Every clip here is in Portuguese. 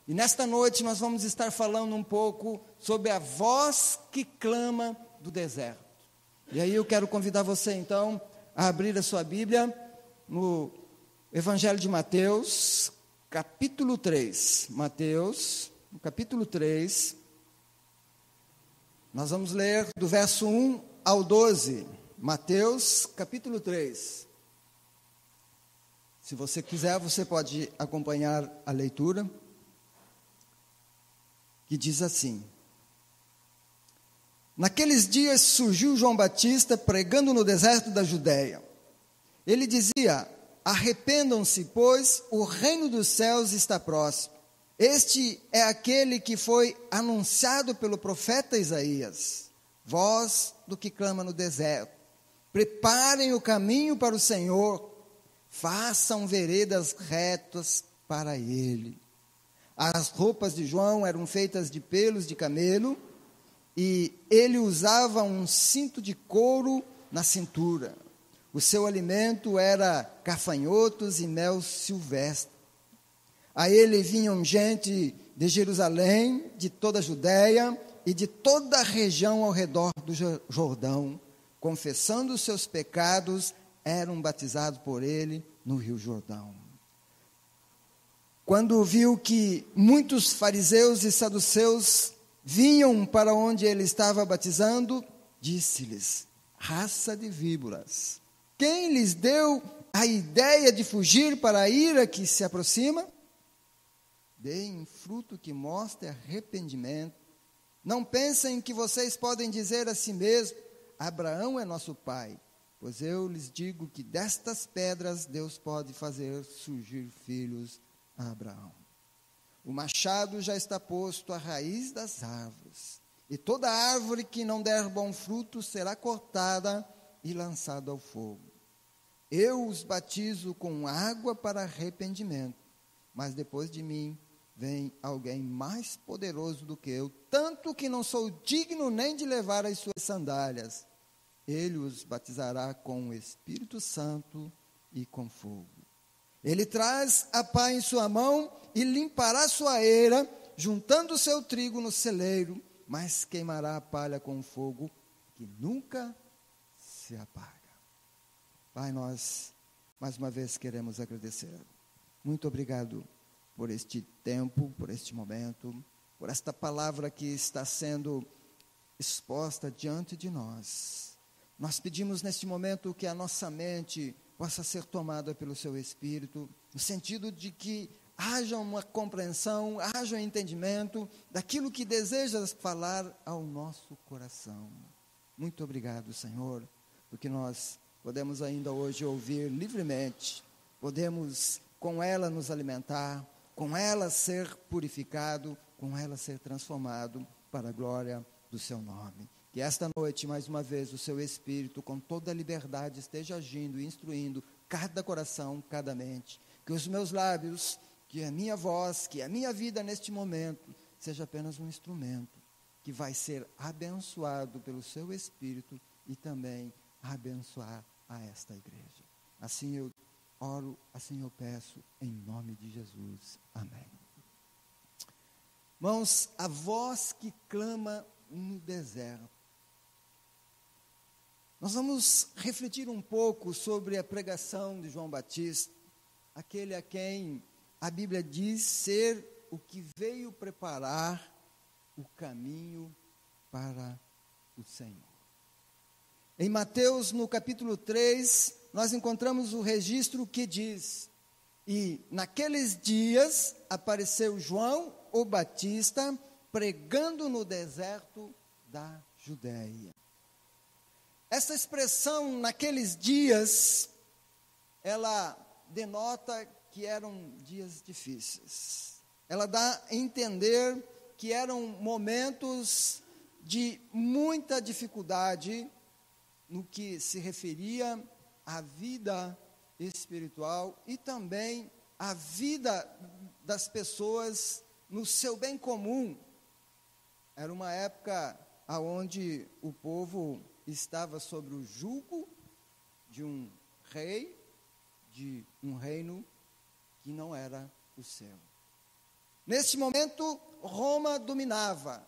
E nesta noite nós vamos estar falando um pouco sobre a voz que clama do deserto. E aí eu quero convidar você então a abrir a sua Bíblia no Evangelho de Mateus, capítulo 3. Mateus, no capítulo 3, nós vamos ler do verso 1 ao 12. Mateus, capítulo 3. Se você quiser, você pode acompanhar a leitura, que diz assim: Naqueles dias surgiu João Batista pregando no deserto da Judéia. Ele dizia: arrependam-se, pois o reino dos céus está próximo. Este é aquele que foi anunciado pelo profeta Isaías. Voz do que clama no deserto: preparem o caminho para o Senhor, façam veredas retas para ele. As roupas de João eram feitas de pelos de camelo, e ele usava um cinto de couro na cintura. O seu alimento era gafanhotos e mel silvestre. A ele vinham gente de Jerusalém, de toda a Judéia e de toda a região ao redor do Jordão, confessando os seus pecados, eram batizados por ele no Rio Jordão. Quando viu que muitos fariseus e saduceus vinham para onde ele estava batizando, disse-lhes: raça de víboras, quem lhes deu a ideia de fugir para a ira que se aproxima? Deem fruto que mostre arrependimento. Não pensem que vocês podem dizer a si mesmos: Abraão é nosso pai, pois eu lhes digo que destas pedras Deus pode fazer surgir filhos a Abraão. O machado já está posto à raiz das árvores, e toda árvore que não der bom fruto será cortada e lançada ao fogo. Eu os batizo com água para arrependimento, mas depois de mim vem alguém mais poderoso do que eu, tanto que não sou digno nem de levar as suas sandálias. Ele os batizará com o Espírito Santo e com fogo. Ele traz a pá em sua mão e limpará sua eira, juntando o seu trigo no celeiro, mas queimará a palha com fogo que nunca se apaga. Pai, nós mais uma vez queremos agradecer. Muito obrigado por este tempo, por este momento, por esta palavra que está sendo exposta diante de nós. Nós pedimos neste momento que a nossa mente possa ser tomada pelo seu Espírito, no sentido de que haja uma compreensão, haja um entendimento daquilo que desejas falar ao nosso coração. Muito obrigado, Senhor, porque nós podemos ainda hoje ouvir livremente, podemos com ela nos alimentar, com ela ser purificado, com ela ser transformado para a glória do seu nome. Que esta noite, mais uma vez, o seu Espírito, com toda a liberdade, esteja agindo e instruindo cada coração, cada mente. Que os meus lábios, que a minha voz, que a minha vida neste momento, seja apenas um instrumento que vai ser abençoado pelo seu Espírito e também abençoar a esta igreja. Assim eu oro, assim eu peço, em nome de Jesus. Amém. Irmãos, a voz que clama no deserto. Nós vamos refletir um pouco sobre a pregação de João Batista, aquele a quem a Bíblia diz ser o que veio preparar o caminho para o Senhor. Em Mateus, no capítulo 3, nós encontramos o registro que diz: e naqueles dias apareceu João, o Batista, pregando no deserto da Judéia. Essa expressão, naqueles dias, ela denota que eram dias difíceis. Ela dá a entender que eram momentos de muita dificuldade no que se referia à vida espiritual e também à vida das pessoas no seu bem comum. Era uma época onde o povo estava sobre o jugo de um rei, de um reino que não era o seu. Neste momento, Roma dominava.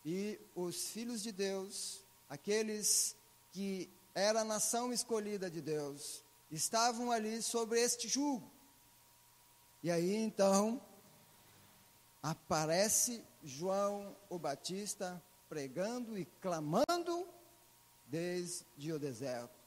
E os filhos de Deus, aqueles que era a nação escolhida de Deus, estavam ali sobre este jugo. E aí, então, aparece João o Batista pregando e clamando desde o deserto.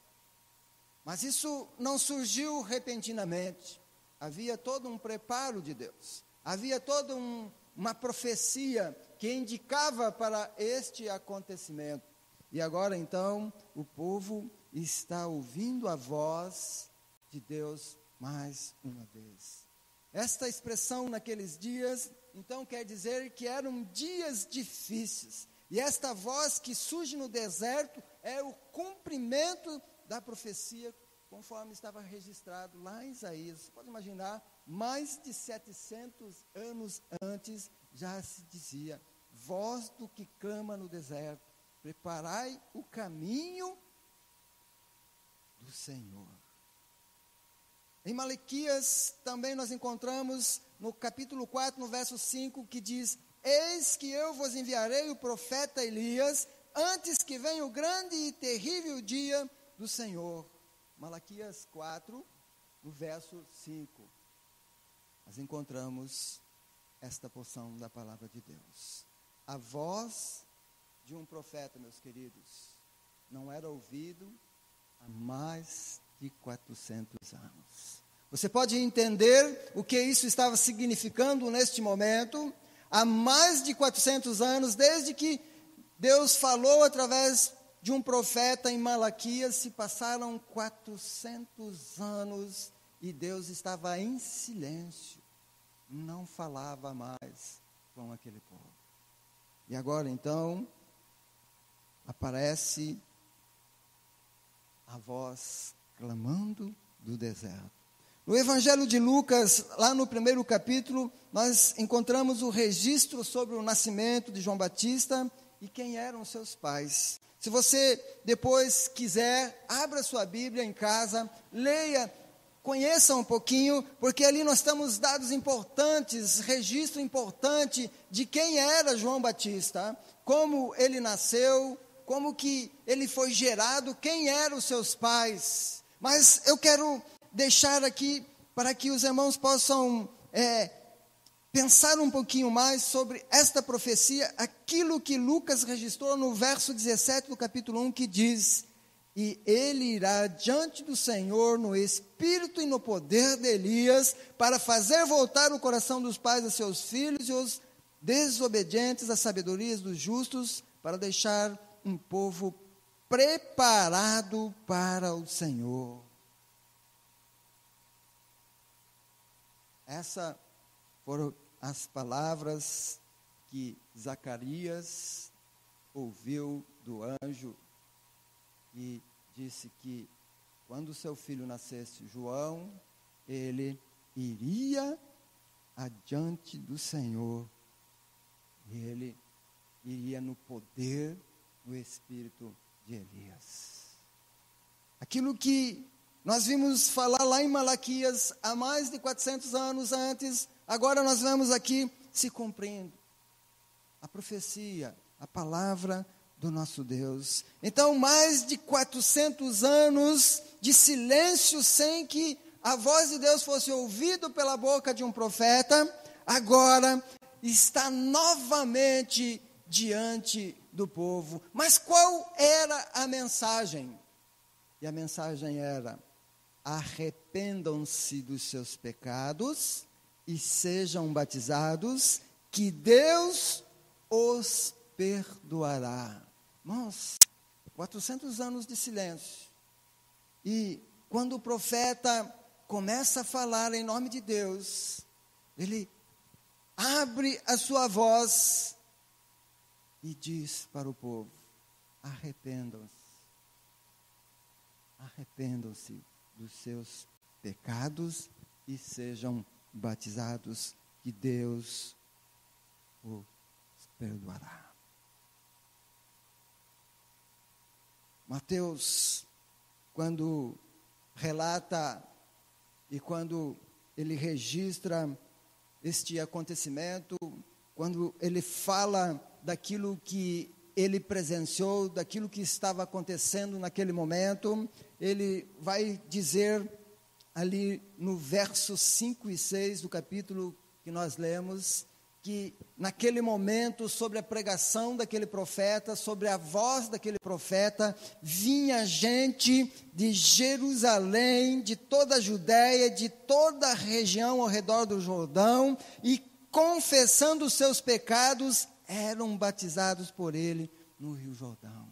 Mas isso não surgiu repentinamente. Havia todo um preparo de Deus. Havia toda uma profecia que indicava para este acontecimento. E agora, então, o povo está ouvindo a voz de Deus mais uma vez. Esta expressão naqueles dias, então, quer dizer que eram dias difíceis. E esta voz que surge no deserto é o cumprimento da profecia, conforme estava registrado lá em Isaías. Você pode imaginar, mais de 700 anos antes, já se dizia: voz do que clama no deserto, preparai o caminho do Senhor. Em Malaquias também nós encontramos no capítulo 4, no verso 5, que diz: eis que eu vos enviarei o profeta Elias, antes que venha o grande e terrível dia do Senhor. Malaquias 4, no verso 5, nós encontramos esta porção da palavra de Deus. A voz de um profeta, meus queridos, não era ouvido há mais de 400 anos. Você pode entender o que isso estava significando neste momento? Há mais de 400 anos, desde que Deus falou através de um profeta em Malaquias, se passaram 400 anos e Deus estava em silêncio, não falava mais com aquele povo. E agora, então, aparece a voz clamando do deserto. No Evangelho de Lucas, lá no primeiro capítulo, nós encontramos o registro sobre o nascimento de João Batista e quem eram seus pais. Se você depois quiser, abra sua Bíblia em casa, leia, conheça um pouquinho, porque ali nós temos dados importantes, registro importante de quem era João Batista, como ele nasceu, como que ele foi gerado, quem eram os seus pais. Mas eu quero deixar aqui para que os irmãos possam pensar um pouquinho mais sobre esta profecia, aquilo que Lucas registrou no verso 17 do capítulo 1, que diz: e ele irá diante do Senhor no espírito e no poder de Elias, para fazer voltar o coração dos pais a seus filhos e os desobedientes às sabedorias dos justos, para deixar um povo preparado para o Senhor. Essas foram as palavras que Zacarias ouviu do anjo e disse que quando seu filho nascesse, João, ele iria adiante do Senhor e ele iria no poder do espírito de Elias. Aquilo que nós vimos falar lá em Malaquias há mais de 400 anos antes, agora nós vemos aqui se cumprindo. A profecia, a palavra do nosso Deus. Então, mais de 400 anos de silêncio sem que a voz de Deus fosse ouvida pela boca de um profeta, agora está novamente diante do povo. Mas qual era a mensagem? E a mensagem era: arrependam-se dos seus pecados e sejam batizados, que Deus os perdoará. Irmãos, 400 anos de silêncio. E quando o profeta começa a falar em nome de Deus, ele abre a sua voz e diz para o povo: arrependam-se. Arrependam-se dos seus pecados e sejam batizados, que Deus os perdoará. Mateus, quando relata e quando ele registra este acontecimento, quando ele fala daquilo que ele presenciou, daquilo que estava acontecendo naquele momento, ele vai dizer ali no verso 5 e 6 do capítulo que nós lemos, que naquele momento, sobre a pregação daquele profeta, sobre a voz daquele profeta, vinha gente de Jerusalém, de toda a Judéia, de toda a região ao redor do Jordão, e confessando os seus pecados, eram batizados por ele no Rio Jordão.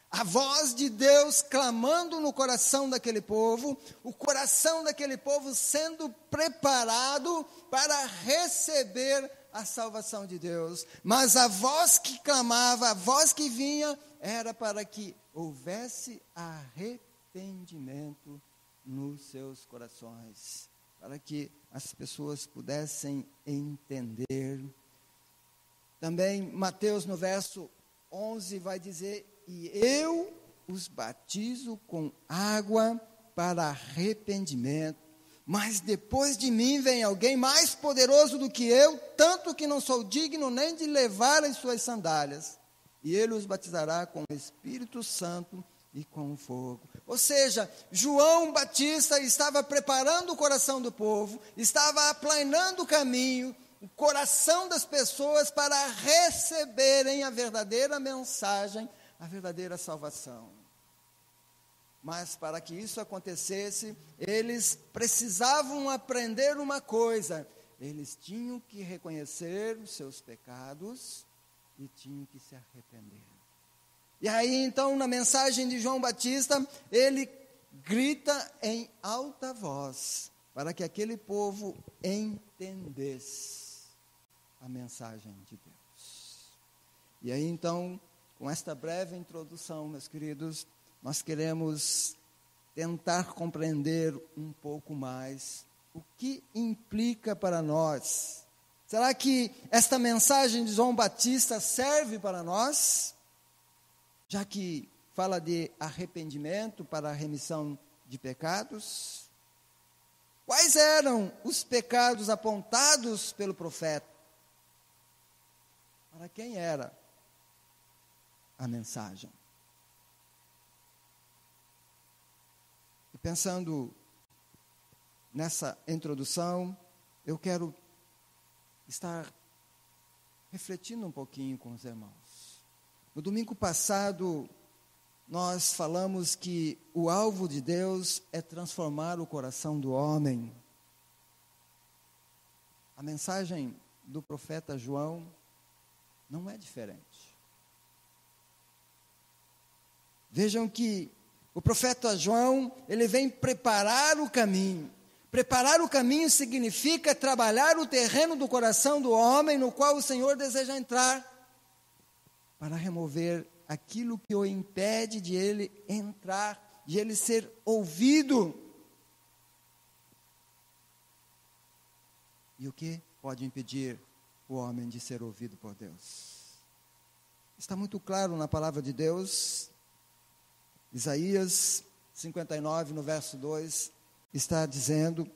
A voz de Deus clamando no coração daquele povo, o coração daquele povo sendo preparado para receber a salvação de Deus. Mas a voz que clamava, a voz que vinha, era para que houvesse arrependimento nos seus corações, para que as pessoas pudessem entender. Também Mateus, no verso 11, vai dizer: e eu os batizo com água para arrependimento, mas depois de mim vem alguém mais poderoso do que eu, tanto que não sou digno nem de levar as suas sandálias, e ele os batizará com o Espírito Santo e com fogo. Ou seja, João Batista estava preparando o coração do povo, estava aplanando o caminho, o coração das pessoas para receberem a verdadeira mensagem, a verdadeira salvação. Mas para que isso acontecesse, eles precisavam aprender uma coisa: eles tinham que reconhecer os seus pecados e tinham que se arrepender. E aí então, na mensagem de João Batista, ele grita em alta voz, para que aquele povo entendesse a mensagem de Deus. E aí então, com esta breve introdução, meus queridos, nós queremos tentar compreender um pouco mais o que implica para nós. Será que esta mensagem de João Batista serve para nós? Já que fala de arrependimento para a remissão de pecados. Quais eram os pecados apontados pelo profeta? Para quem era a mensagem? E pensando nessa introdução, eu quero estar refletindo um pouquinho com os irmãos. No domingo passado, nós falamos que o alvo de Deus é transformar o coração do homem. A mensagem do profeta João não é diferente. Vejam que o profeta João, ele vem preparar o caminho. Preparar o caminho significa trabalhar o terreno do coração do homem no qual o Senhor deseja entrar, para remover aquilo que o impede de ele entrar, de ele ser ouvido. E o que pode impedir o homem de ser ouvido por Deus? Está muito claro na palavra de Deus. Isaías 59, no verso 2, está dizendo: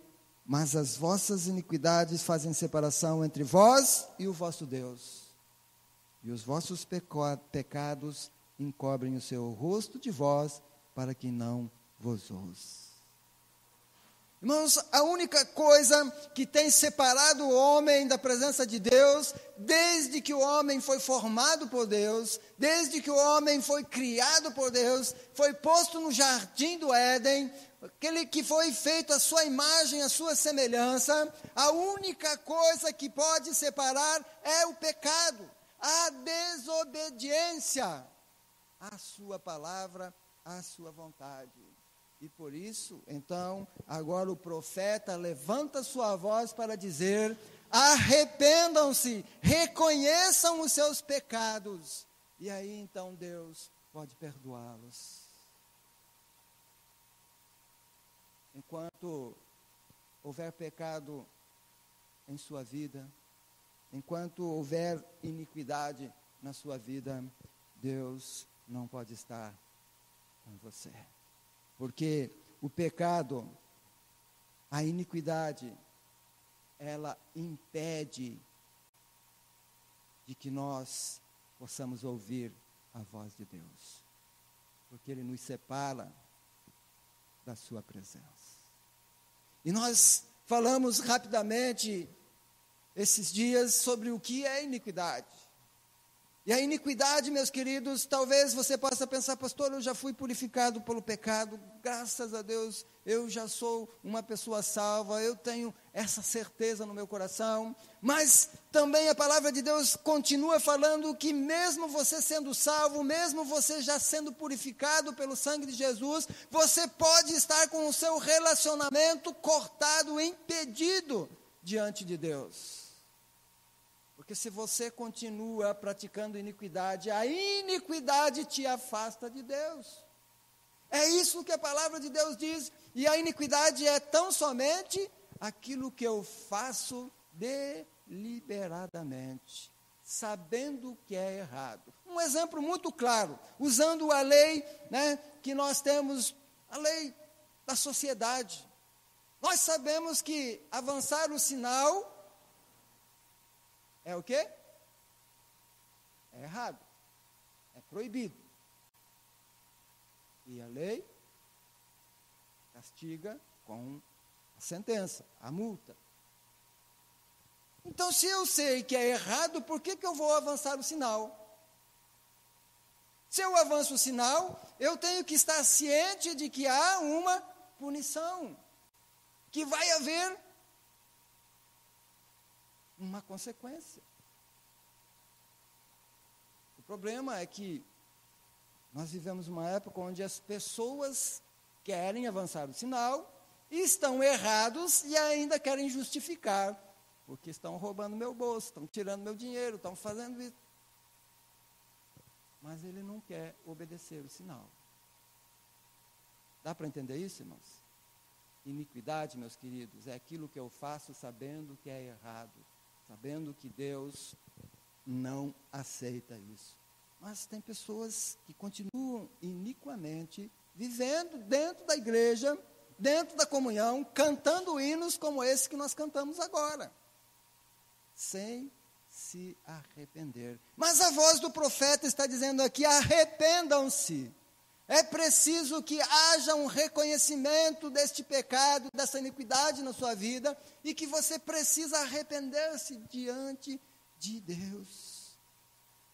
mas as vossas iniquidades fazem separação entre vós e o vosso Deus, e os vossos pecados encobrem o seu rosto de vós, para que não vos ouça. Irmãos, a única coisa que tem separado o homem da presença de Deus, desde que o homem foi formado por Deus, desde que o homem foi criado por Deus, foi posto no jardim do Éden, aquele que foi feito à sua imagem, à sua semelhança, a única coisa que pode separar é o pecado, a desobediência à sua palavra, à sua vontade. E por isso, então, agora o profeta levanta sua voz para dizer: arrependam-se, reconheçam os seus pecados, e aí então Deus pode perdoá-los. Enquanto houver pecado em sua vida, enquanto houver iniquidade na sua vida, Deus não pode estar com você. Porque o pecado, a iniquidade, ela impede de que nós possamos ouvir a voz de Deus, porque Ele nos separa da sua presença. E nós falamos rapidamente esses dias sobre o que é iniquidade. E a iniquidade, meus queridos, talvez você possa pensar, pastor, eu já fui purificado pelo pecado, graças a Deus, eu já sou uma pessoa salva, eu tenho essa certeza no meu coração, mas também a palavra de Deus continua falando que mesmo você sendo salvo, mesmo você já sendo purificado pelo sangue de Jesus, você pode estar com o seu relacionamento cortado, impedido diante de Deus. Porque se você continua praticando iniquidade, a iniquidade te afasta de Deus. É isso que a palavra de Deus diz. E a iniquidade é tão somente aquilo que eu faço deliberadamente, sabendo que é errado. Um exemplo muito claro, usando a lei, que nós temos, a lei da sociedade. Nós sabemos que avançar o sinal é o quê? É errado. É proibido. E a lei castiga com a sentença, a multa. Então, se eu sei que é errado, por que eu vou avançar o sinal? Se eu avanço o sinal, eu tenho que estar ciente de que há uma punição, que vai haver uma consequência. O problema é que nós vivemos uma época onde as pessoas querem avançar o sinal, estão errados e ainda querem justificar, porque estão roubando meu bolso, estão tirando meu dinheiro, estão fazendo isso. Mas ele não quer obedecer o sinal. Dá para entender isso, irmãos? Iniquidade, meus queridos, é aquilo que eu faço sabendo que é errado, sabendo que Deus não aceita isso. Mas tem pessoas que continuam iniquamente vivendo dentro da igreja, dentro da comunhão, cantando hinos como esse que nós cantamos agora, sem se arrepender. Mas a voz do profeta está dizendo aqui: arrependam-se. É preciso que haja um reconhecimento deste pecado, dessa iniquidade na sua vida, e que você precisa arrepender-se diante de Deus.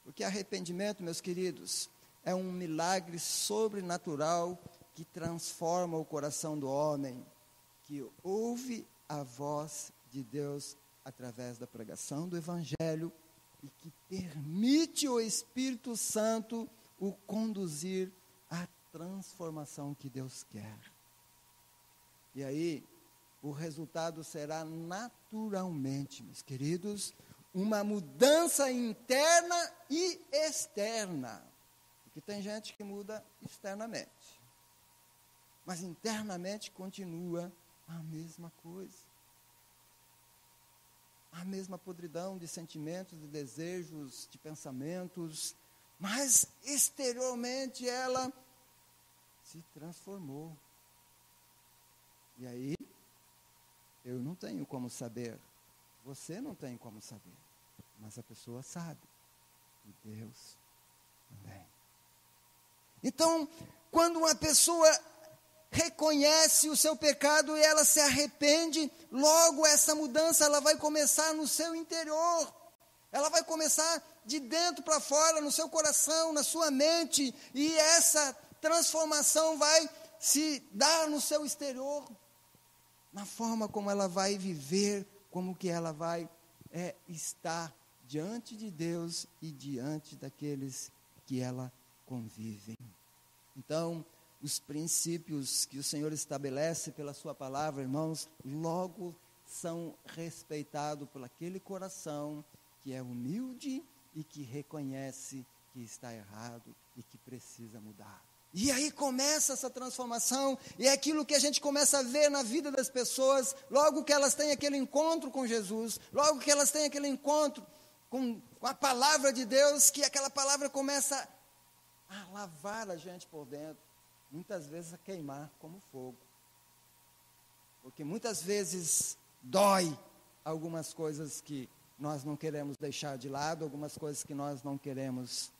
Porque arrependimento, meus queridos, é um milagre sobrenatural que transforma o coração do homem, que ouve a voz de Deus através da pregação do Evangelho e que permite o Espírito Santo o conduzir à transformação que Deus quer. E aí, o resultado será naturalmente, meus queridos, uma mudança interna e externa. Porque tem gente que muda externamente, mas internamente continua a mesma coisa. A mesma podridão de sentimentos, de desejos, de pensamentos, mas exteriormente ela se transformou. E aí, eu não tenho como saber, você não tem como saber, mas a pessoa sabe, e Deus também. Então, quando uma pessoa reconhece o seu pecado e ela se arrepende, logo essa mudança ela vai começar no seu interior. Ela vai começar de dentro para fora, no seu coração, na sua mente, e essa transformação vai se dar no seu exterior, na forma como ela vai viver, como que ela vai estar diante de Deus e diante daqueles que ela convive. Então, os princípios que o Senhor estabelece pela sua palavra, irmãos, logo são respeitados por aquele coração que é humilde e que reconhece que está errado e que precisa mudar. E aí começa essa transformação, e é aquilo que a gente começa a ver na vida das pessoas, logo que elas têm aquele encontro com Jesus, logo que elas têm aquele encontro com a palavra de Deus, que aquela palavra começa a lavar a gente por dentro, muitas vezes a queimar como fogo. Porque muitas vezes dói, algumas coisas que nós não queremos deixar de lado, algumas coisas que nós não queremos.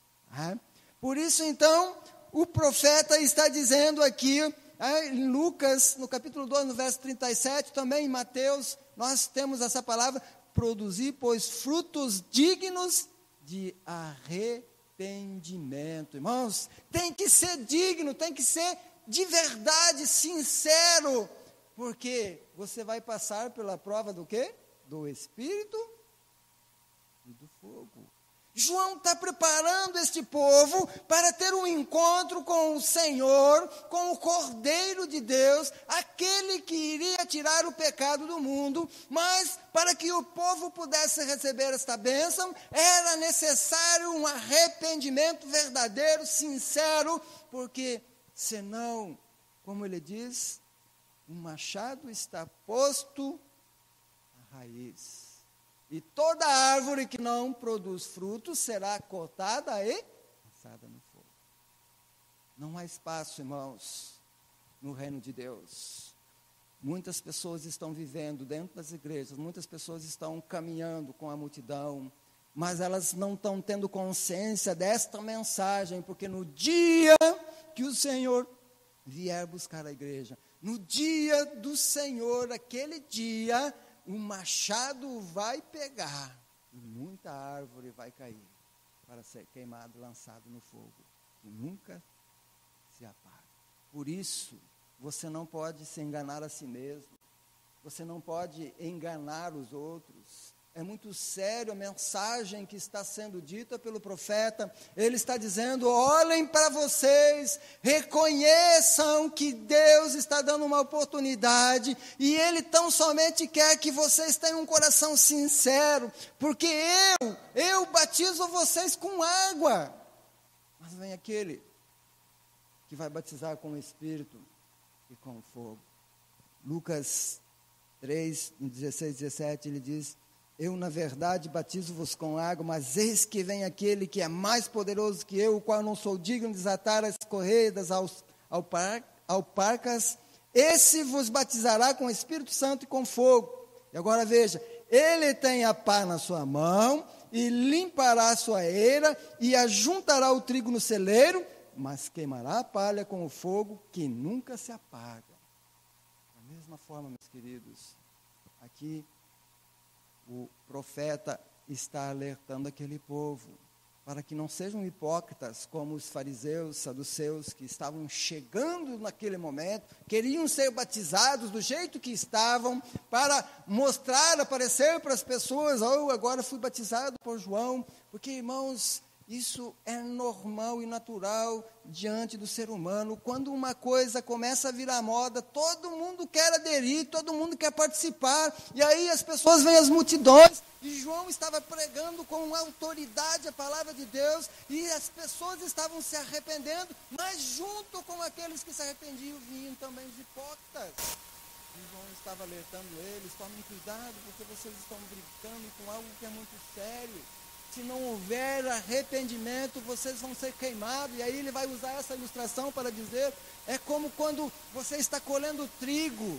Por isso, então, o profeta está dizendo aqui, em Lucas, no capítulo 2, no verso 37, também em Mateus, nós temos essa palavra, produzir, pois, frutos dignos de arrependimento. Irmãos, tem que ser digno, tem que ser de verdade, sincero, porque você vai passar pela prova do quê? Do Espírito e do fogo. João está preparando este povo para ter um encontro com o Senhor, com o Cordeiro de Deus, aquele que iria tirar o pecado do mundo, mas para que o povo pudesse receber esta bênção, era necessário um arrependimento verdadeiro, sincero, porque senão, como ele diz, o machado está posto à raiz. E toda árvore que não produz frutos será cortada e lançada no fogo. Não há espaço, irmãos, no reino de Deus. Muitas pessoas estão vivendo dentro das igrejas, muitas pessoas estão caminhando com a multidão, mas elas não estão tendo consciência desta mensagem, porque no dia que o Senhor vier buscar a igreja, no dia do Senhor, aquele dia, o machado vai pegar e muita árvore vai cair para ser queimado, lançado no fogo, que nunca se apaga. Por isso, você não pode se enganar a si mesmo, você não pode enganar os outros. É muito sério a mensagem que está sendo dita pelo profeta. Ele está dizendo, olhem para vocês, reconheçam que Deus está dando uma oportunidade, e Ele tão somente quer que vocês tenham um coração sincero, porque eu batizo vocês com água, mas vem aquele que vai batizar com o Espírito e com o fogo. Lucas 3, 16, 17, ele diz, eu, na verdade, batizo-vos com água, mas eis que vem aquele que é mais poderoso que eu, o qual não sou digno de desatar as correias alparcas. Esse vos batizará com o Espírito Santo e com fogo. E agora veja, ele tem a pá na sua mão, e limpará a sua eira, e ajuntará o trigo no celeiro, mas queimará a palha com o fogo que nunca se apaga. Da mesma forma, meus queridos, aqui o profeta está alertando aquele povo para que não sejam hipócritas como os fariseus, saduceus, que estavam chegando naquele momento, queriam ser batizados do jeito que estavam, para mostrar, aparecer para as pessoas, agora fui batizado por João, porque, irmãos, isso é normal e natural diante do ser humano. Quando uma coisa começa a virar moda, todo mundo quer aderir, todo mundo quer participar, e aí as pessoas vêm às multidões, e João estava pregando com autoridade a palavra de Deus, e as pessoas estavam se arrependendo, mas junto com aqueles que se arrependiam, vinham também os hipócritas. E João estava alertando eles, tomem cuidado, porque vocês estão brincando com algo que é muito sério. Se não houver arrependimento, vocês vão ser queimados. E aí ele vai usar essa ilustração para dizer, é como quando você está colhendo trigo.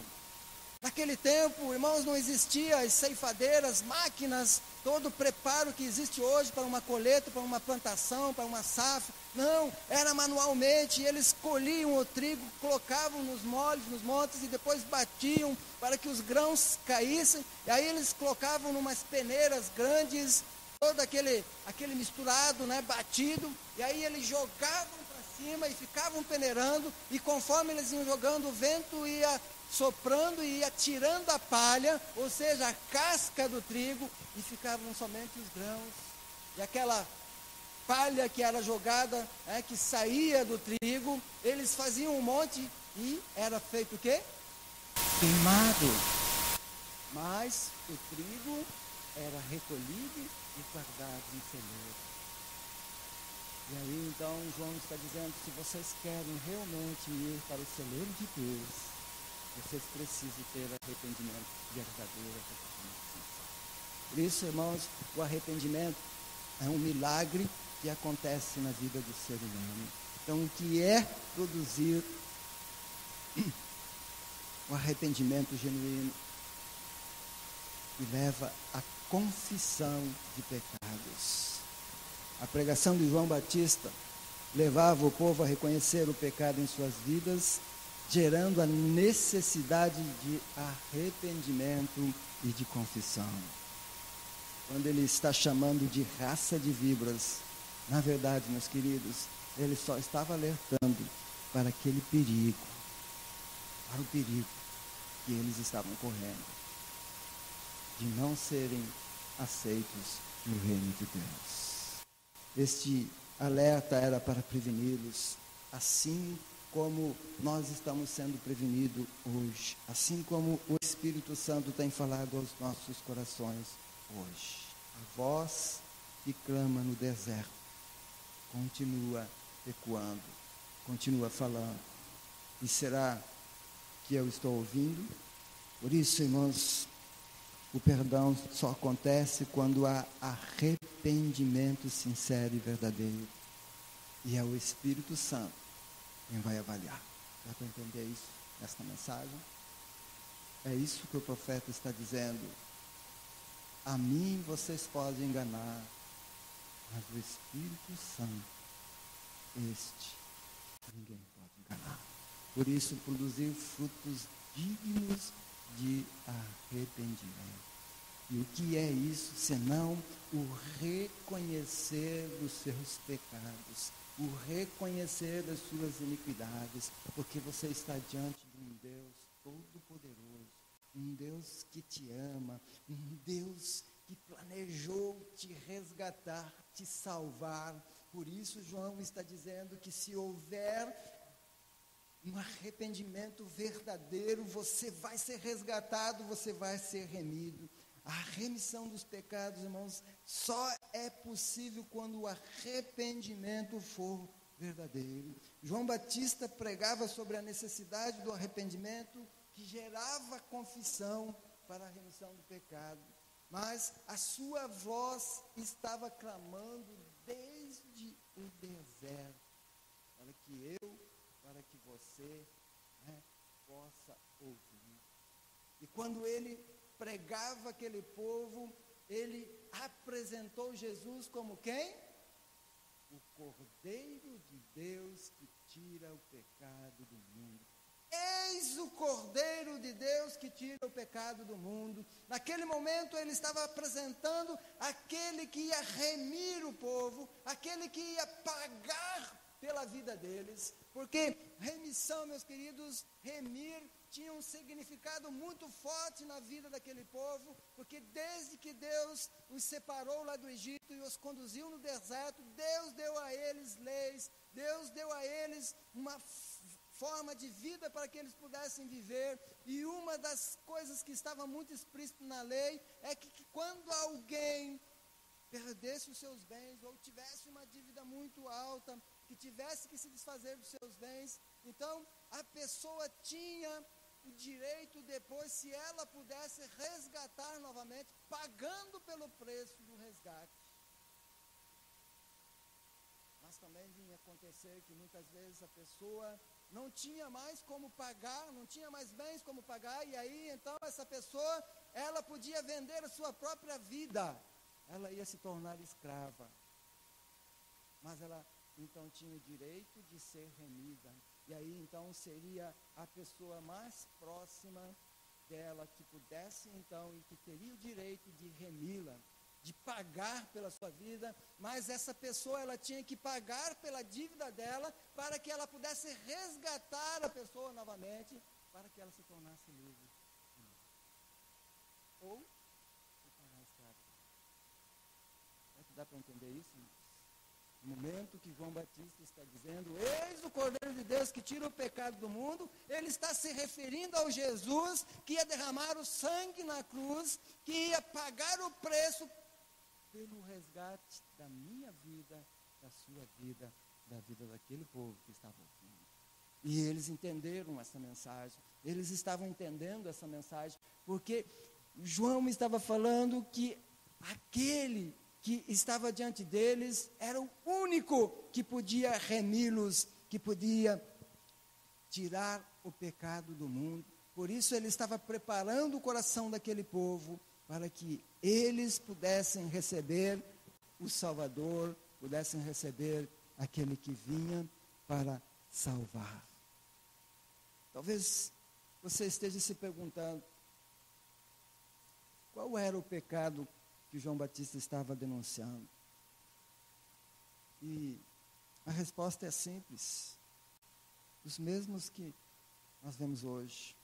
Naquele tempo, irmãos, não existiam as ceifadeiras, máquinas, todo o preparo que existe hoje para uma colheita, para uma plantação, para uma safra. Não, era manualmente, e eles colhiam o trigo, colocavam nos molhos, nos montes, e depois batiam para que os grãos caíssem. E aí eles colocavam numas peneiras grandes, todo aquele misturado, batido, e aí eles jogavam para cima e ficavam peneirando, e conforme eles iam jogando, o vento ia soprando e ia tirando a palha, ou seja, a casca do trigo, e ficavam somente os grãos, e aquela palha que era jogada, que saía do trigo, eles faziam um monte, e era feito o quê? Queimado. Mas o trigo era recolhido e guardado em celeiro. E aí então João está dizendo, se vocês querem realmente ir para o celeiro de Deus, vocês precisam ter arrependimento verdadeiro, arrependimento sincero. Por isso, irmãos, o arrependimento é um milagre que acontece na vida do ser humano. Então, o que é produzir o arrependimento genuíno? e leva à confissão de pecados. A pregação de João Batista levava o povo a reconhecer o pecado em suas vidas, gerando a necessidade de arrependimento e de confissão. Quando ele está chamando de raça de víboras, na verdade, meus queridos, ele só estava alertando para aquele perigo, para o perigo que eles estavam correndo, de não serem aceitos no reino de Deus. Este alerta era para preveni-los, assim como nós estamos sendo prevenidos hoje, assim como o Espírito Santo tem falado aos nossos corações hoje. A voz que clama no deserto continua ecoando, continua falando. E será que eu estou ouvindo? Por isso, irmãos, o perdão só acontece quando há arrependimento sincero e verdadeiro. E é o Espírito Santo quem vai avaliar. Dá para entender isso nesta mensagem? É isso que o profeta está dizendo. A mim vocês podem enganar, mas o Espírito Santo, este, ninguém pode enganar. Por isso, produzir frutos dignos de arrependimento. E o que é isso, senão o reconhecer dos seus pecados, o reconhecer das suas iniquidades, porque você está diante de um Deus todo-poderoso, um Deus que te ama, um Deus que planejou te resgatar, te salvar. Por isso, João está dizendo que se houver um arrependimento verdadeiro, você vai ser resgatado, você vai ser remido. A remissão dos pecados, irmãos, só é possível quando o arrependimento for verdadeiro. João Batista pregava sobre a necessidade do arrependimento que gerava confissão para a remissão do pecado. Mas a sua voz estava clamando desde o deserto, para que eu, para que você possa ouvir. E quando ele pregava aquele povo, ele apresentou Jesus como quem? O Cordeiro de Deus que tira o pecado do mundo. Eis o Cordeiro de Deus que tira o pecado do mundo. Naquele momento ele estava apresentando aquele que ia remir o povo, aquele que ia pagar pela vida deles, porque remissão, meus queridos, remir tinha um significado muito forte na vida daquele povo, porque desde que Deus os separou lá do Egito e os conduziu no deserto, Deus deu a eles leis, Deus deu a eles uma forma de vida para que eles pudessem viver, e uma das coisas que estava muito explícito na lei é que quando alguém perdesse os seus bens, ou tivesse uma dívida muito alta, que tivesse que se desfazer dos seus bens, então a pessoa tinha o direito depois, se ela pudesse resgatar novamente, pagando pelo preço do resgate. Mas também vinha acontecer que muitas vezes a pessoa não tinha mais como pagar, não tinha mais bens como pagar, e aí então essa pessoa, ela podia vender a sua própria vida, ela ia se tornar escrava, mas ela então tinha o direito de ser remida, e aí então seria a pessoa mais próxima dela que pudesse então, e que teria o direito de remi-la, de pagar pela sua vida, mas essa pessoa ela tinha que pagar pela dívida dela, para que ela pudesse resgatar a pessoa novamente, para que ela se tornasse livre, ou se tornar escrava. Será que dá para entender isso? No momento que João Batista está dizendo, eis o Cordeiro de Deus que tira o pecado do mundo, ele está se referindo ao Jesus que ia derramar o sangue na cruz, que ia pagar o preço pelo resgate da minha vida, da sua vida, da vida daquele povo que estava ouvindo. E eles entenderam essa mensagem, eles estavam entendendo essa mensagem, porque João estava falando que aquele que estava diante deles era o único que podia remi-los, que podia tirar o pecado do mundo. Por isso ele estava preparando o coração daquele povo para que eles pudessem receber o Salvador, pudessem receber aquele que vinha para salvar. Talvez você esteja se perguntando, qual era o pecado que João Batista estava denunciando? E a resposta é simples, os mesmos que nós vemos hoje.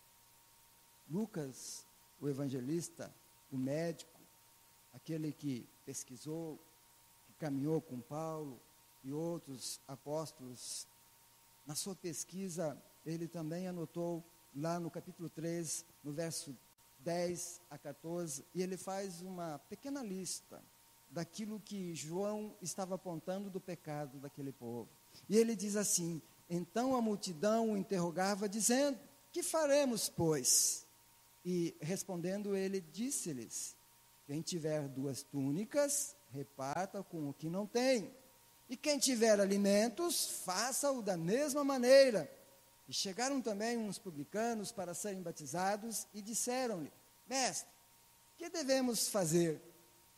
Lucas, o evangelista, o médico, aquele que pesquisou, que caminhou com Paulo e outros apóstolos, na sua pesquisa, ele também anotou lá no capítulo 3, no verso 10 a 14, e ele faz uma pequena lista daquilo que João estava apontando do pecado daquele povo. E ele diz assim: então a multidão o interrogava, dizendo: que faremos, pois? E respondendo ele, disse-lhes: quem tiver 2 túnicas, reparta com o que não tem. E quem tiver alimentos, faça-o da mesma maneira. E chegaram também uns publicanos para serem batizados e disseram-lhe: mestre, que devemos fazer?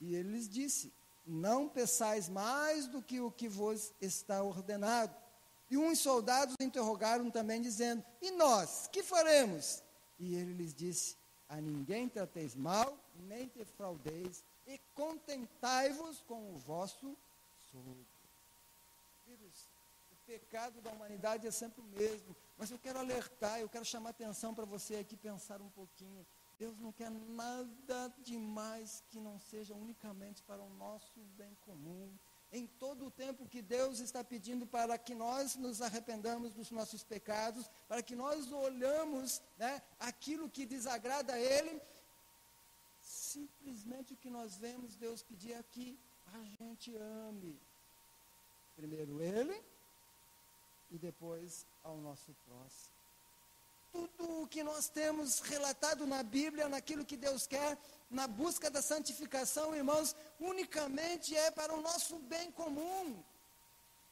E ele lhes disse: não peçais mais do que o que vos está ordenado. E uns soldados interrogaram também, dizendo: e nós, que faremos? E ele lhes disse: a ninguém trateis mal, nem defraudeis, e contentai-vos com o vosso soldo. O pecado da humanidade é sempre o mesmo, mas eu quero alertar, eu quero chamar atenção para você aqui pensar um pouquinho. Deus não quer nada demais que não seja unicamente para o nosso bem comum. Em todo o tempo que Deus está pedindo para que nós nos arrependamos dos nossos pecados, para que nós olhamos, né, aquilo que desagrada a Ele, simplesmente o que nós vemos Deus pedir é que a gente ame primeiro Ele e depois ao nosso próximo. Tudo o que nós temos relatado na Bíblia, naquilo que Deus quer, na busca da santificação, irmãos, unicamente é para o nosso bem comum.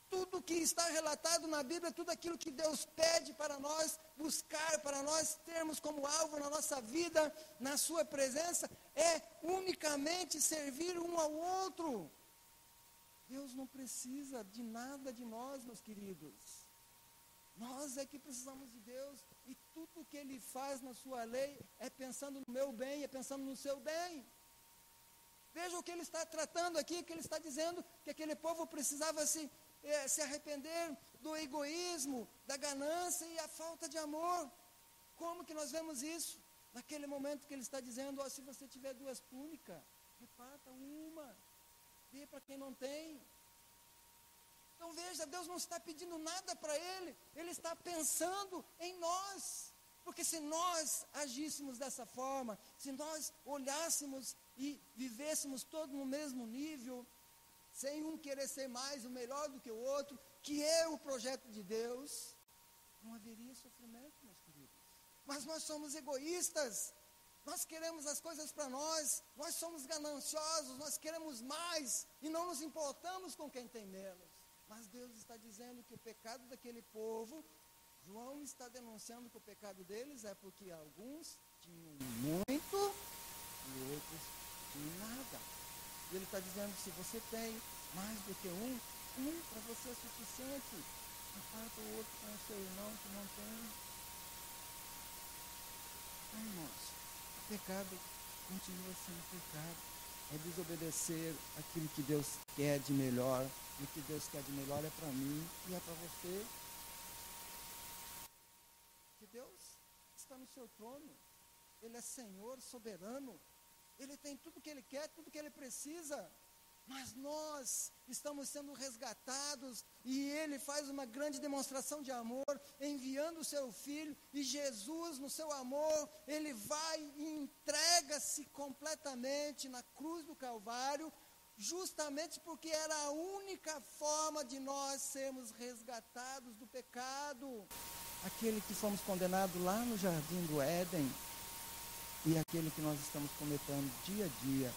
Tudo que está relatado na Bíblia, tudo aquilo que Deus pede para nós buscar, para nós termos como alvo na nossa vida, na sua presença, é unicamente servir um ao outro. Deus não precisa de nada de nós, meus queridos. Nós é que precisamos de Deus, e tudo que Ele faz na sua lei é pensando no meu bem, é pensando no seu bem. Veja o que Ele está tratando aqui, que Ele está dizendo que aquele povo precisava se arrepender do egoísmo, da ganância e a falta de amor. Como que nós vemos isso? Naquele momento que Ele está dizendo: se você tiver 2 túnicas, reparta uma, dê para quem não tem. Então veja, Deus não está pedindo nada para Ele, Ele está pensando em nós. Porque se nós agíssemos dessa forma, se nós olhássemos e vivêssemos todos no mesmo nível, sem um querer ser mais, o melhor do que o outro, que é o projeto de Deus, não haveria sofrimento, meus queridos. Mas nós somos egoístas, nós queremos as coisas para nós somos gananciosos, nós queremos mais e não nos importamos com quem tem menos. Mas Deus está dizendo que o pecado daquele povo, João está denunciando que o pecado deles é porque alguns tinham muito e outros tinham nada. E ele está dizendo: se você tem mais do que um para você é suficiente. Aparta o outro com o seu irmão que não tem. Então, irmãos, o pecado continua sendo pecado. É desobedecer aquilo que Deus quer de melhor. E o que Deus quer de melhor é para mim e é para você. Que Deus está no seu trono. Ele é Senhor soberano. Ele tem tudo o que Ele quer, tudo o que Ele precisa. Mas nós estamos sendo resgatados e Ele faz uma grande demonstração de amor, enviando o seu Filho, e Jesus, no seu amor, Ele vai e entrega-se completamente na cruz do Calvário, justamente porque era a única forma de nós sermos resgatados do pecado. Aquele que fomos condenados lá no jardim do Éden, e aquele que nós estamos cometendo dia a dia,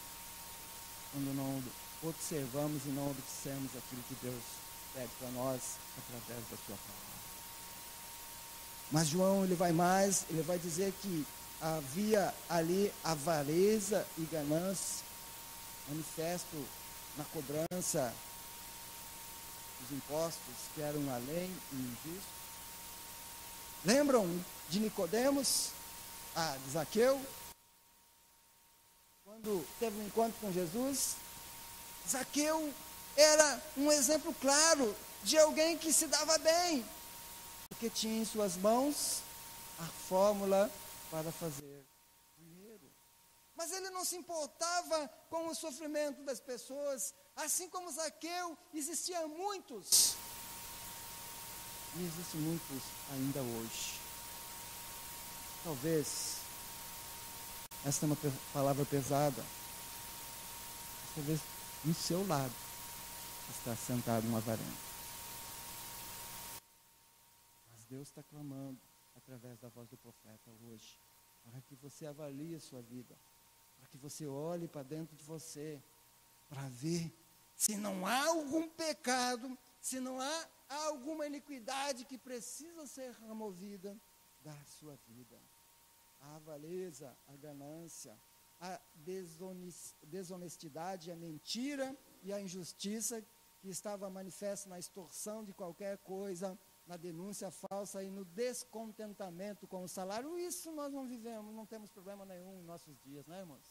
quando não observamos e não obedecemos aquilo que Deus pede para nós através da sua palavra. Mas João, ele vai mais, ele vai dizer que havia ali avareza e ganância, manifesto na cobrança dos impostos que eram além e injustos. Lembram de Nicodemos, de Zaqueu, quando teve um encontro com Jesus? Zaqueu era um exemplo claro de alguém que se dava bem, porque tinha em suas mãos a fórmula para fazer dinheiro. Mas ele não se importava com o sofrimento das pessoas. Assim como Zaqueu, existiam muitos. E existem muitos ainda hoje. Talvez, esta é uma palavra pesada, talvez no seu lado está sentado um avarento. Mas Deus está clamando através da voz do profeta hoje, para que você avalie a sua vida, para que você olhe para dentro de você, para ver se não há algum pecado, se não há alguma iniquidade que precisa ser removida da sua vida. A avareza, a ganância, a desonestidade, a mentira e a injustiça que estava manifesta na extorsão de qualquer coisa, na denúncia falsa e no descontentamento com o salário. Isso nós não vivemos, não temos problema nenhum em nossos dias, né, irmãos?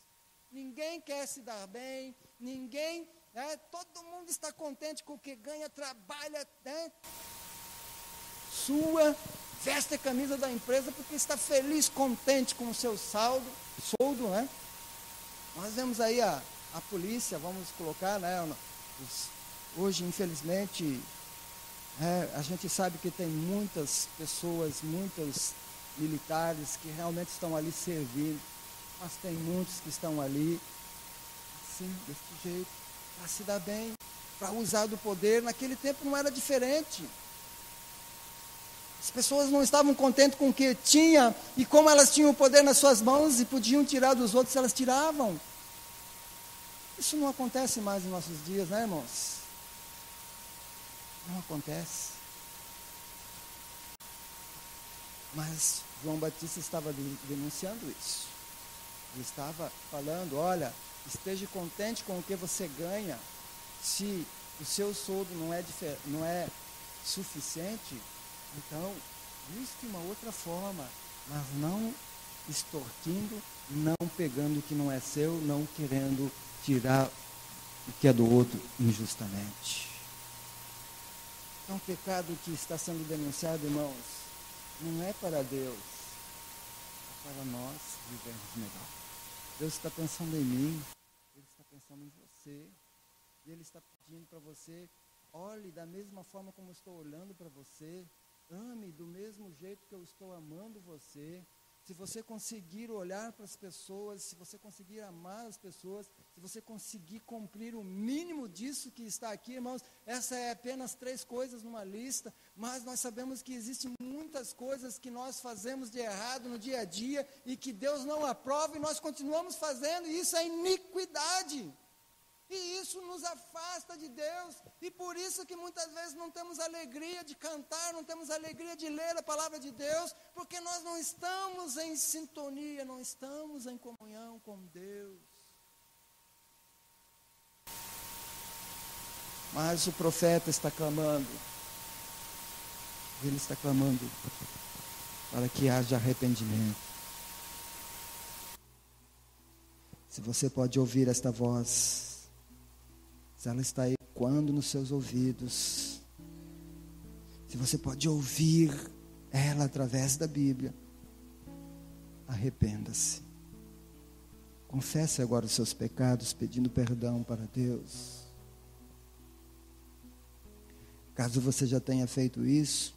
Ninguém quer se dar bem, ninguém, todo mundo está contente com o que ganha, trabalha, veste a camisa da empresa porque está feliz, contente com o seu soldo, né? Nós vemos aí a polícia, vamos colocar, né? Hoje, infelizmente, a gente sabe que tem muitas pessoas, muitos militares que realmente estão ali servindo, mas tem muitos que estão ali, assim, desse jeito, para se dar bem, para usar do poder. Naquele tempo não era diferente. As pessoas não estavam contentes com o que tinha, e como elas tinham o poder nas suas mãos e podiam tirar dos outros, elas tiravam. Isso não acontece mais em nossos dias, né, irmãos? Não acontece. Mas João Batista estava denunciando isso. Ele estava falando, olha, esteja contente com o que você ganha. Se o seu soldo não é suficiente, então busque uma outra forma, mas não extorquindo, não pegando o que não é seu, não querendo tirar o que é do outro injustamente. Então, o pecado que está sendo denunciado, irmãos, não é para Deus, é para nós vivermos melhor. Deus está pensando em mim, Ele está pensando em você, e Ele está pedindo para você, olhe da mesma forma como eu estou olhando para você, ame do mesmo jeito que eu estou amando você. Se você conseguir olhar para as pessoas, se você conseguir amar as pessoas, se você conseguir cumprir o mínimo disso que está aqui, irmãos, essa é apenas 3 coisas numa lista, mas nós sabemos que existem muitas coisas que nós fazemos de errado no dia a dia e que Deus não aprova e nós continuamos fazendo, e isso é iniquidade. E isso nos afasta de Deus, e por isso que muitas vezes não temos alegria de cantar, não temos alegria de ler a palavra de Deus, porque nós não estamos em sintonia, não estamos em comunhão com Deus. Mas o profeta está clamando, ele está clamando para que haja arrependimento. Se você pode ouvir esta voz, se ela está ecoando nos seus ouvidos, se você pode ouvir ela através da Bíblia, arrependa-se. Confesse agora os seus pecados, pedindo perdão para Deus. Caso você já tenha feito isso,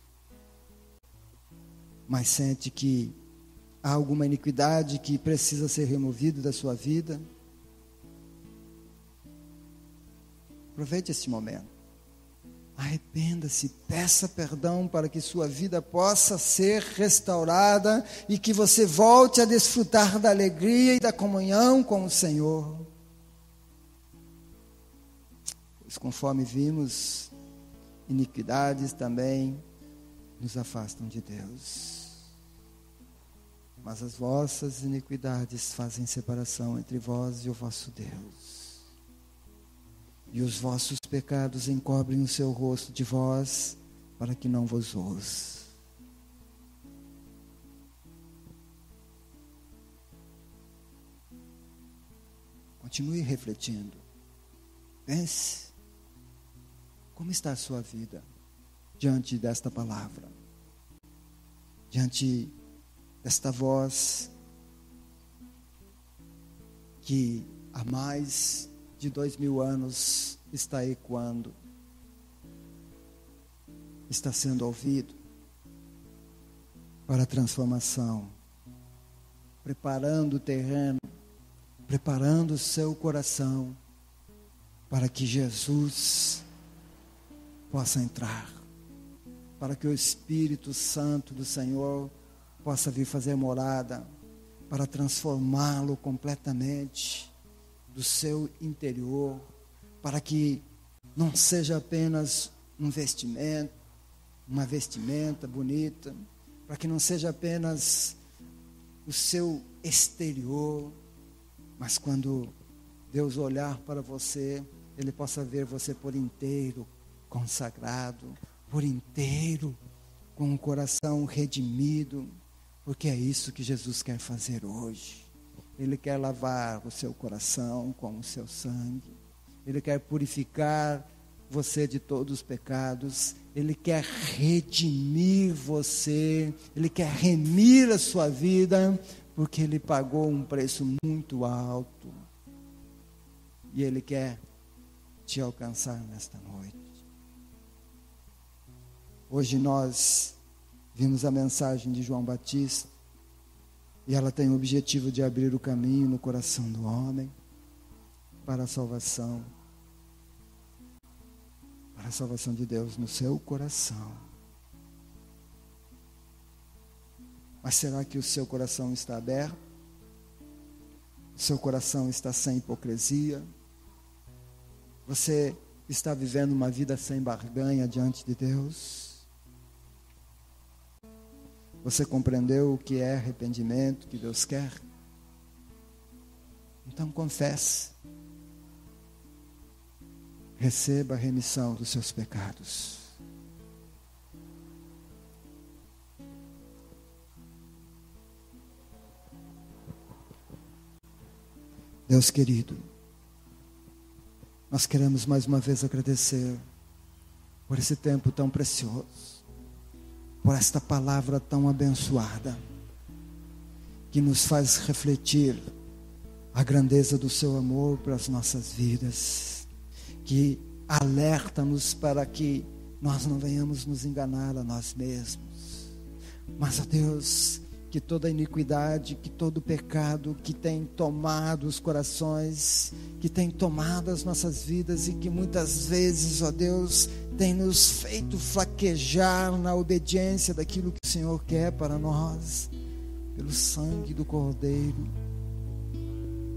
mas sente que há alguma iniquidade que precisa ser removida da sua vida, aproveite esse momento. Arrependa-se, peça perdão para que sua vida possa ser restaurada e que você volte a desfrutar da alegria e da comunhão com o Senhor. Pois conforme vimos, iniquidades também nos afastam de Deus. mas as vossas iniquidades fazem separação entre vós e o vosso Deus. E os vossos pecados encobrem o seu rosto de vós, para que não vos ouça. Continue refletindo. Pense. Como está a sua vida diante desta palavra? Diante desta voz que há mais de 2000 anos está ecoando, está sendo ouvido para a transformação, preparando o terreno, preparando o seu coração para que Jesus possa entrar, para que o Espírito Santo do Senhor possa vir fazer morada, para transformá-lo completamente do seu interior, para que não seja apenas um vestimento, uma vestimenta bonita, para que não seja apenas o seu exterior, mas quando Deus olhar para você, Ele possa ver você por inteiro consagrado, por inteiro, com o coração redimido, porque é isso que Jesus quer fazer hoje. Ele quer lavar o seu coração com o seu sangue, Ele quer purificar você de todos os pecados, Ele quer redimir você, Ele quer remir a sua vida, porque Ele pagou um preço muito alto, e Ele quer te alcançar nesta noite. Hoje nós vimos a mensagem de João Batista, e ela tem o objetivo de abrir o caminho no coração do homem para a salvação de Deus no seu coração. Mas será que o seu coração está aberto? O seu coração está sem hipocrisia? Você está vivendo uma vida sem barganha diante de Deus? Você compreendeu o que é arrependimento, que Deus quer? Então confesse. Receba a remissão dos seus pecados. Deus querido, nós queremos mais uma vez agradecer por esse tempo tão precioso, por esta palavra tão abençoada, que nos faz refletir a grandeza do seu amor para as nossas vidas, que alerta-nos para que nós não venhamos nos enganar a nós mesmos, mas, ó Deus, que toda iniquidade, que todo pecado que tem tomado os corações, que tem tomado as nossas vidas, e que muitas vezes, ó Deus, tem nos feito fraquejar na obediência daquilo que o Senhor quer para nós, pelo sangue do Cordeiro,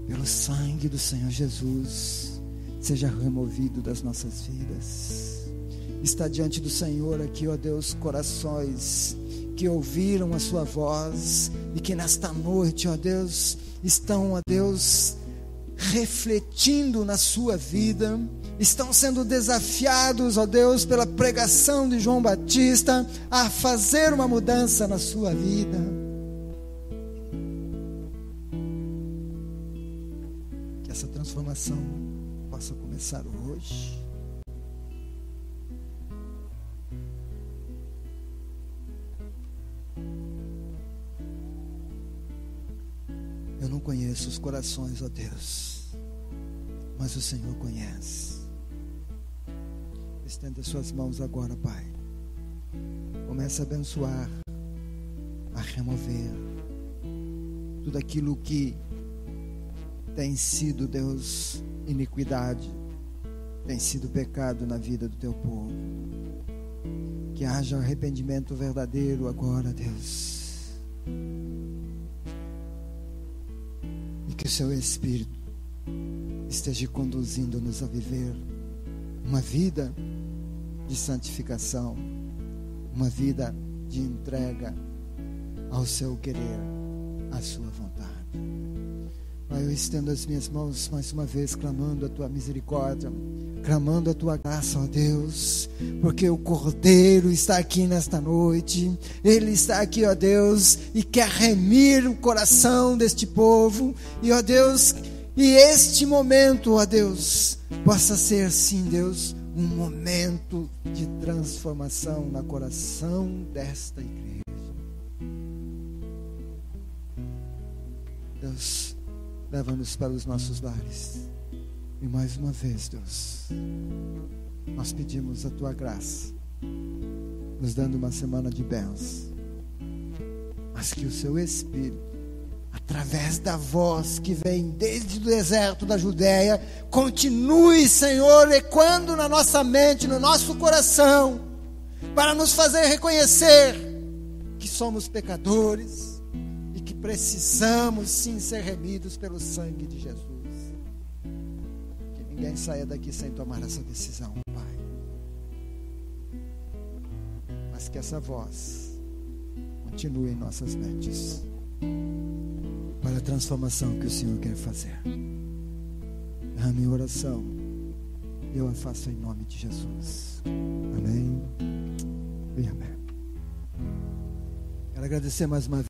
pelo sangue do Senhor Jesus, seja removido das nossas vidas. Está diante do Senhor aqui, ó Deus, corações que ouviram a sua voz e que nesta noite, ó Deus, estão, ó Deus, refletindo na sua vida, estão sendo desafiados, ó Deus, pela pregação de João Batista, a fazer uma mudança na sua vida. Que essa transformação possa começar hoje. Eu não conheço os corações, ó Deus, mas o Senhor conhece. Estenda suas mãos agora, Pai. Comece a abençoar, a remover tudo aquilo que tem sido, Deus, iniquidade, tem sido pecado na vida do teu povo. Que haja arrependimento verdadeiro agora, Deus. Que o seu Espírito esteja conduzindo-nos a viver uma vida de santificação, uma vida de entrega ao seu querer, a sua vontade. Pai, eu estendo as minhas mãos mais uma vez, clamando a tua misericórdia, clamando a tua graça, ó Deus, porque o Cordeiro está aqui nesta noite. Ele está aqui, ó Deus, e quer remir o coração deste povo. E, ó Deus, e este momento, ó Deus, possa ser, sim, Deus, um momento de transformação no coração desta igreja. Deus, leva-nos para os nossos lares. E mais uma vez, Deus, nós pedimos a tua graça, nos dando uma semana de bênção, mas que o seu Espírito, através da voz que vem desde o deserto da Judéia, continue, Senhor, ecoando na nossa mente, no nosso coração, para nos fazer reconhecer que somos pecadores e que precisamos sim ser remidos pelo sangue de Jesus. Que ninguém saia daqui sem tomar essa decisão, Pai, mas que essa voz continue em nossas mentes, para a transformação que o Senhor quer fazer. É a minha oração, eu a faço em nome de Jesus. Amém e amém. Quero agradecer mais uma vez